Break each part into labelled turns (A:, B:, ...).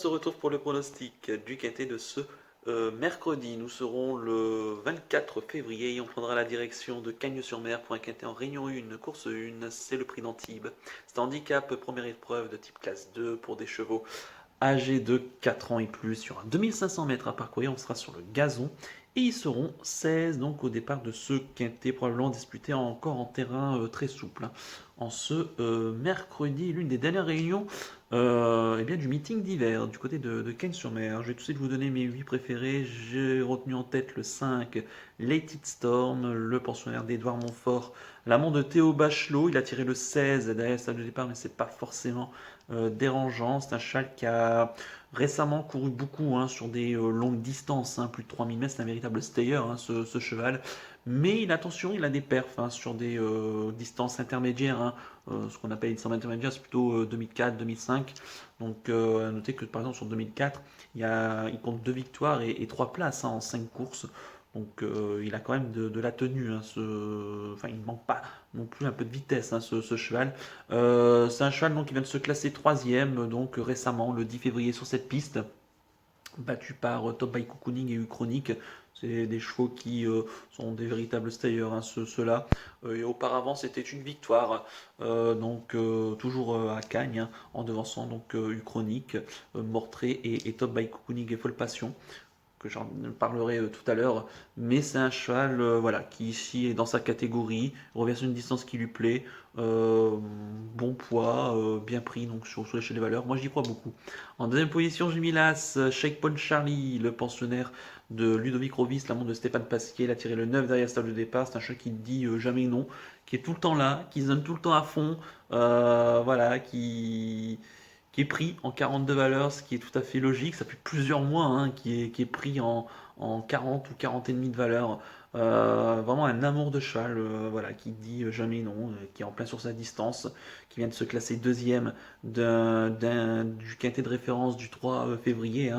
A: se retrouve pour le pronostic du quintet de ce mercredi. Nous serons le 24 février et on prendra la direction de Cagnes-sur-Mer pour un quintet en Réunion 1, course 1, c'est le prix d'Antibes. C'est un handicap, première épreuve de type classe 2 pour des chevaux âgés de 4 ans et plus. Sur un 2500 mètres à parcourir, on sera sur le gazon. Et ils seront 16 donc au départ de ce quintet, probablement disputé encore en terrain très souple. En ce mercredi, l'une des dernières réunions eh bien, du meeting d'hiver du côté de Cagnes-sur-Mer. Je vais tout de suite vous donner mes 8 préférés. J'ai retenu en tête le 5, Late It Storm, le pensionnaire d'Edouard Montfort, l'amant de Théo Bachelot. Il a tiré le 16 derrière le stade de départ, mais c'est pas forcément dérangeant. C'est un cheval qui a récemment couru beaucoup sur des longues distances, plus de 3000 mètres. C'est un véritable stayer, ce cheval. Mais attention, il a des perfs sur des distances intermédiaires. Ce qu'on appelle une distance intermédiaire, c'est plutôt 2004, 2005. Donc, à noter que par exemple sur 2004, il compte 2 victoires et 3 places en 5 courses. Donc, il a quand même de la tenue. Enfin, il ne manque pas non plus un peu de vitesse, ce cheval. C'est un cheval donc, qui vient de se classer 3e donc, récemment, le 10 février, sur cette piste battu par Top by Cocooning et Uchronic. C'est des chevaux qui sont des véritables stayers, ceux-là. Et auparavant, c'était une victoire, donc toujours à Cagnes, en devançant donc Uchronic, Mortré et Top by Cocooning et Folle Passion que j'en parlerai tout à l'heure, mais c'est un cheval voilà, qui ici est dans sa catégorie, revient sur une distance qui lui plaît, bon poids, bien pris donc sur l'échelle des valeurs. Moi j'y crois beaucoup. En deuxième position, j'ai mis l'As, Shake Pon Charlie, le pensionnaire de Ludovic Rovis, l'amant de Stéphane Pasquier. Il a tiré le 9 derrière le stade de départ. C'est un cheval qui ne dit jamais non, qui est tout le temps là, qui se donne tout le temps à fond, voilà, qui est pris en 42 valeurs, ce qui est tout à fait logique. Ça fait plusieurs mois qui est pris en 40 ou 40 et demi de valeur. Vraiment un amour de cheval, voilà, qui dit jamais non, qui est en plein sur sa distance, qui vient de se classer deuxième du quintet de référence du 3 février,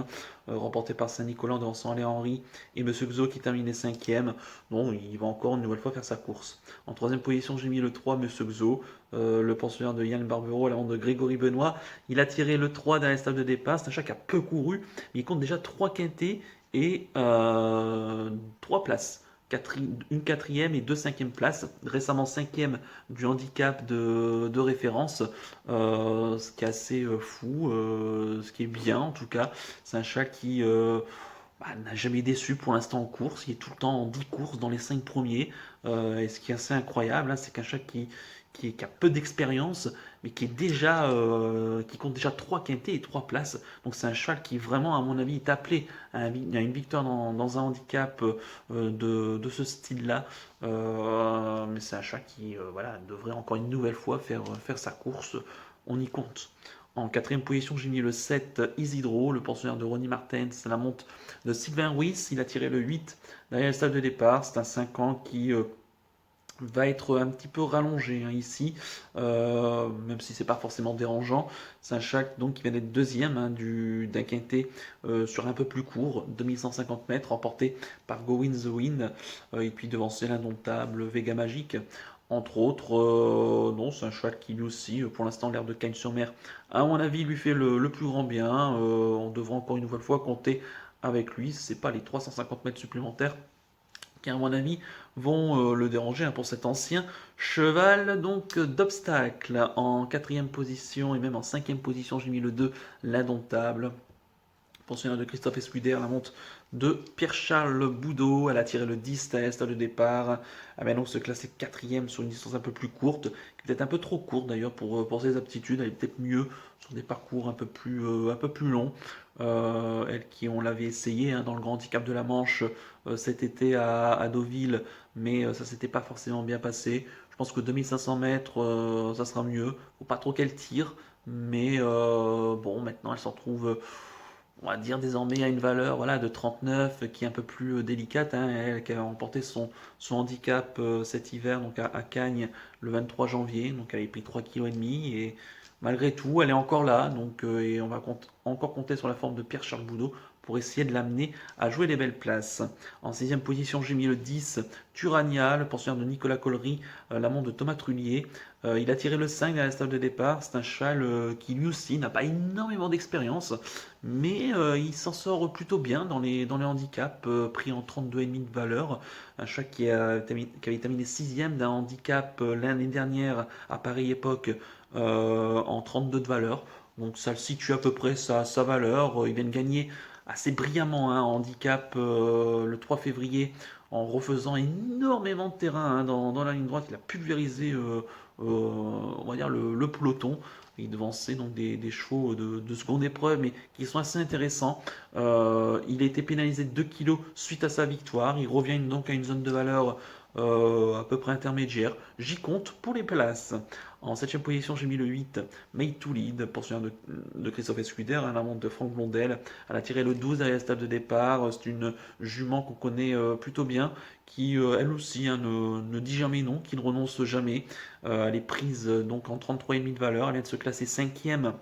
A: remporté par Saint-Nicolas devant Sanlé Henry et Monsieur Xo qui terminait cinquième. Donc il va encore une nouvelle fois faire sa course. En troisième position, j'ai mis le 3, Monsieur Xo, le pensionnaire de Yann Barbero, la de Grégory Benoît. Il a tiré le 3 dans la stade de départ. C'est un chat qui a peu couru, mais il compte déjà 3 quintés et 3 places. Une quatrième et 2 cinquièmes places. Récemment cinquième du handicap de référence, ce qui est assez fou, ce qui est bien en tout cas. C'est un chat qui n'a jamais déçu pour l'instant en course. Il est tout le temps en 10 courses dans les 5 premiers. Et ce qui est assez incroyable, c'est qu'un chat qui a peu d'expérience, mais qui compte déjà 3 quintés et 3 places. Donc c'est un cheval qui vraiment, à mon avis, est appelé à une victoire dans un handicap de ce style-là. Mais c'est un cheval qui voilà, devrait encore une nouvelle fois faire sa course. On y compte. En quatrième position, j'ai mis le 7 Isidro, le pensionnaire de Ronnie Martens. C'est la monte de Sylvain Ruiz. Il a tiré le 8 derrière le stade de départ. C'est un 5 ans qui va être un petit peu rallongé ici, même si c'est pas forcément dérangeant. C'est un chat donc qui vient d'être deuxième d'un quintet sur un peu plus court, 2150 mètres, remporté par Go Win the Wind, et puis devancé l'indomptable Vega Magique. Entre autres, non, c'est un cheval qui lui aussi, pour l'instant, l'air de Cagnes-sur-Mer, à mon avis, lui fait le plus grand bien. On devra encore une nouvelle fois compter avec lui. C'est pas les 350 mètres supplémentaires qui, à mon avis, vont le déranger pour cet ancien cheval donc d'obstacle. En quatrième position et même en cinquième position, j'ai mis le 2, l'indomptable. Pensionnaire de Christophe Escuder, la monte de Pierre-Charles Boudot. Elle a tiré le 10 test de départ. Elle va donc se classer quatrième sur une distance un peu plus courte, peut-être un peu trop courte d'ailleurs pour ses aptitudes. Elle est peut-être mieux sur des parcours un peu plus longs. Elle qui, on l'avait essayé dans le Grand Handicap de la Manche cet été à Deauville, mais ça s'était pas forcément bien passé. Je pense que 2500 mètres, ça sera mieux. Faut pas trop qu'elle tire, mais bon, maintenant elle s'en trouve on va dire désormais à une valeur voilà, de 39 qui est un peu plus délicate. Elle qui a remporté son handicap cet hiver donc à Cagnes le 23 janvier. Donc elle a pris 3,5 kg et malgré tout elle est encore là. Donc, et on va encore compter sur la forme de Pierre-Charles Boudot pour essayer de l'amener à jouer les belles places. En 6e position, j'ai mis le 10, Turania, le pensionnaire de Nicolas Collery, l'amant de Thomas Trullier. Il a tiré le 5 à la stade de départ. C'est un cheval qui lui aussi n'a pas énormément d'expérience, mais il s'en sort plutôt bien dans les handicaps, pris en 32,5 de valeur. Un cheval qui avait terminé 6e d'un handicap l'année dernière à pareille époque en 32 de valeur. Donc ça le situe à peu près sa valeur. Il vient de gagner assez brillamment un handicap le 3 février en refaisant énormément de terrain dans la ligne droite. Il a pulvérisé on va dire le peloton. Il devançait donc des chevaux de seconde épreuve, mais qui sont assez intéressants. Il a été pénalisé de 2 kilos suite à sa victoire. Il revient donc à une zone de valeur à peu près intermédiaire. J'y compte pour les places. En 7e position, j'ai mis le 8, Made to Lead, poursuivant de Christophe Escuder, un amant de Franck Blondel. Elle a tiré le 12 derrière la stade de départ. C'est une jument qu'on connaît plutôt bien, qui elle aussi ne dit jamais non, qui ne renonce jamais. Elle est prise donc en 33,5 de valeur. Elle vient de se classer 5e,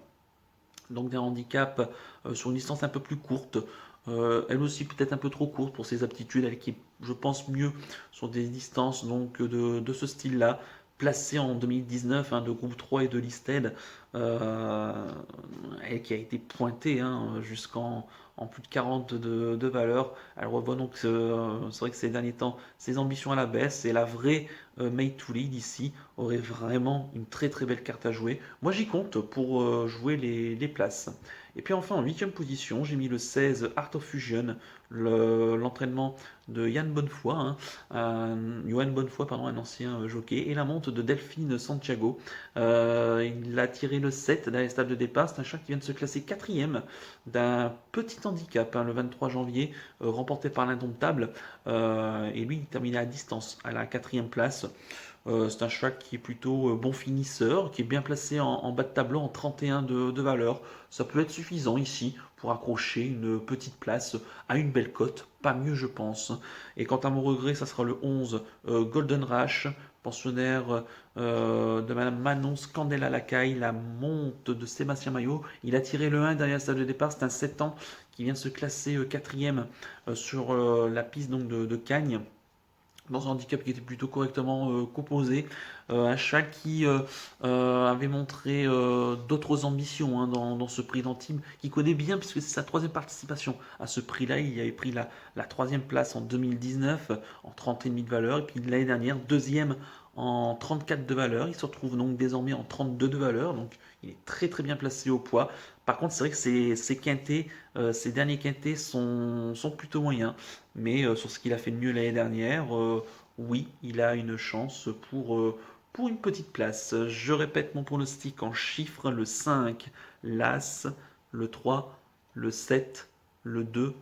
A: donc d'un handicap sur une distance un peu plus courte. Elle aussi peut-être un peu trop courte pour ses aptitudes, elle qui est, je pense, mieux sur des distances donc de ce style-là, placée en 2019 de groupe 3 et de Listed, et qui a été pointée jusqu'en plus de 40 de valeur. Elle revoit donc, c'est vrai que ces derniers temps, ses ambitions à la baisse, et la vraie Made to Lead ici aurait vraiment une très très belle carte à jouer. Moi j'y compte pour jouer les places. Et puis enfin en 8e position, j'ai mis le 16 Art of Fusion, l'entraînement de Yann Bonnefoy, Johan Bonnefoy, pardon, un ancien jockey, et la monte de Delphine Santiago. Il a tiré le 7 dans les stades de départ. C'est un chat qui vient de se classer 4e d'un petit handicap le 23 janvier, remporté par l'Indomptable. Et lui, il terminait à distance, à la 4e place. C'est un cheval qui est plutôt bon finisseur, qui est bien placé en bas de tableau en 31 de valeur. Ça peut être suffisant ici pour accrocher une petite place à une belle cote, pas mieux je pense. Et quant à mon regret, ça sera le 11 Golden Rush, pensionnaire de Madame Manon Scandella Lacaille, la monte de Sébastien Maillot. Il a tiré le 1 derrière la salle de départ, c'est un 7 ans qui vient de se classer 4e sur la piste donc de Cagnes, dans un handicap qui était plutôt correctement composé. Un cheval qui avait montré d'autres ambitions dans ce prix d'Antibes, qui connaît bien puisque c'est sa 3e participation à ce prix-là. Il avait pris la 3e place en 2019 en 30,5 de valeur, et puis l'année dernière 2e en 34 de valeur. Il se retrouve donc désormais en 32 de valeur, donc il est très très bien placé au poids. Par contre, c'est vrai que ces quintés, ces derniers quintés sont plutôt moyens. Mais sur ce qu'il a fait de mieux l'année dernière, oui, il a une chance pour une petite place. Je répète mon pronostic en chiffres, le 5, l'As, le 3, le 7, le 2,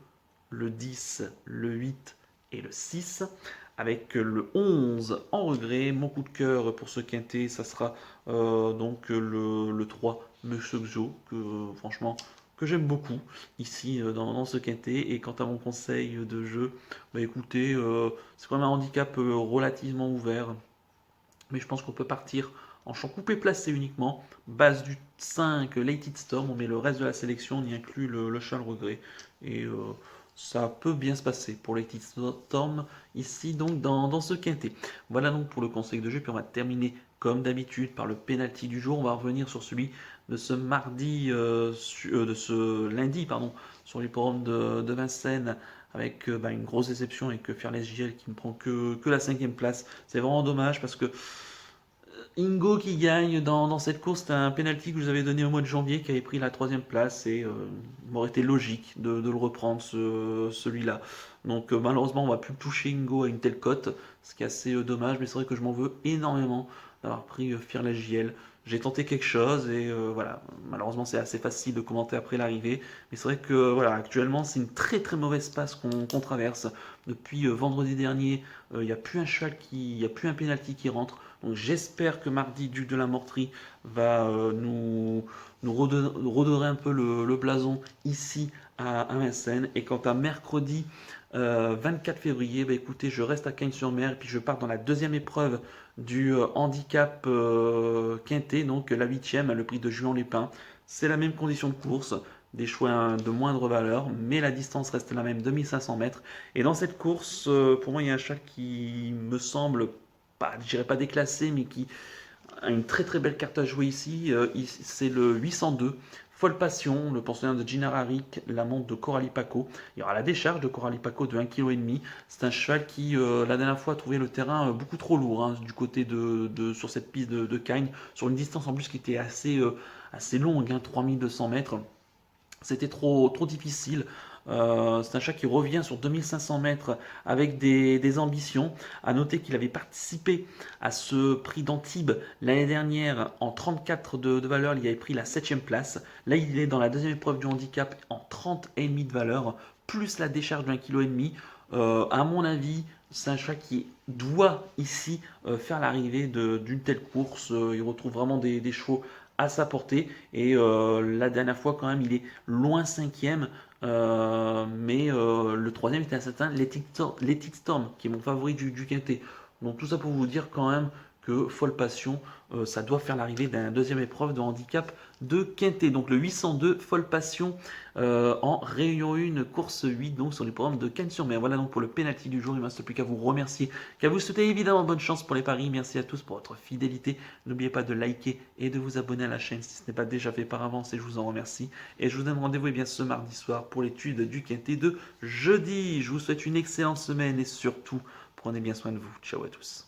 A: le 10, le 8 et le 6. Avec le 11 en regret, mon coup de cœur pour ce quintet, ça sera donc le 3, Monsieur Xo, que franchement que j'aime beaucoup ici dans ce quintet. Et quant à mon conseil de jeu, bah écoutez, c'est quand même un handicap relativement ouvert, mais je pense qu'on peut partir en champ coupé placé uniquement, base du 5 Late Storm, on met le reste de la sélection, on y inclut le cheval regret, et ça peut bien se passer pour Late Storm ici donc dans ce quintet. Voilà donc pour le conseil de jeu, puis on va terminer comme d'habitude par le penalty du jour. On va revenir sur celui de ce mardi, de ce lundi, pardon, sur l'hippodrome de Vincennes, avec une grosse déception avec Fearless JL qui ne prend que la 5e place. C'est vraiment dommage parce que Ingo qui gagne dans cette course, c'était un penalty que je vous avais donné au mois de janvier, qui avait pris la 3e place, et il m'aurait été logique de le reprendre celui-là. Donc malheureusement on va plus toucher Ingo à une telle cote, ce qui est assez dommage, mais c'est vrai que je m'en veux énormément d'avoir pris Fearless JL. J'ai tenté quelque chose et voilà, malheureusement c'est assez facile de commenter après l'arrivée, mais c'est vrai que voilà, actuellement c'est une très très mauvaise passe qu'on traverse. Depuis vendredi dernier, il n'y a plus un cheval il n'y a plus un penalty qui rentre. Donc j'espère que mardi, Duc de la Mortrie va nous redorer un peu le blason ici à Vincennes. Et quant à mercredi 24 février, bah écoutez, je reste à Cagnes-sur-Mer et puis je pars dans la 2e épreuve du handicap quintet, donc la 8e, le prix de Juan Lépin. C'est la même condition de course, des chevaux de moindre valeur, mais la distance reste la même, 2500 mètres. Et dans cette course, pour moi, il y a un cheval qui me semble, pas, je dirais pas déclassé, mais qui a une très très belle carte à jouer ici. C'est le 802. Folle Passion, le pensionnaire de Gina Rarik, la montre de Coralie Paco. Il y aura la décharge de Coralie Paco de 1,5 kg. C'est un cheval qui, la dernière fois, a trouvé le terrain beaucoup trop lourd hein, du côté sur cette piste de Cagnes, sur une distance en plus qui était assez longue, hein, 3200 mètres. C'était trop difficile. C'est un chat qui revient sur 2500 mètres avec des ambitions. À noter qu'il avait participé à ce prix d'Antibes l'année dernière en 34 de valeur. Il avait pris la 7e place. Là, il est dans la deuxième épreuve du handicap en 30,5 de valeur, plus la décharge de 1,5 kg. À mon avis, c'est un chat qui doit ici faire l'arrivée d'une telle course. Il retrouve vraiment des chevaux à sa portée. Et la dernière fois, quand même, il est loin 5e. Mais le troisième était un certain Lettic Storm, qui est mon favori du quintet. Donc tout ça pour vous dire quand même que Folle Passion, ça doit faire l'arrivée d'un deuxième épreuve de handicap de quintet. Donc le 802 Folle Passion en Réunion 1, course 8, donc sur les programmes de Cannes-sur-Mer. Voilà donc pour le penalty du jour. Il ne me reste plus qu'à vous remercier, qu'à vous souhaiter évidemment bonne chance pour les paris. Merci à tous pour votre fidélité. N'oubliez pas de liker et de vous abonner à la chaîne si ce n'est pas déjà fait par avance et je vous en remercie. Et je vous donne rendez-vous bien ce mardi soir pour l'étude du quintet de jeudi. Je vous souhaite une excellente semaine et surtout, prenez bien soin de vous. Ciao à tous.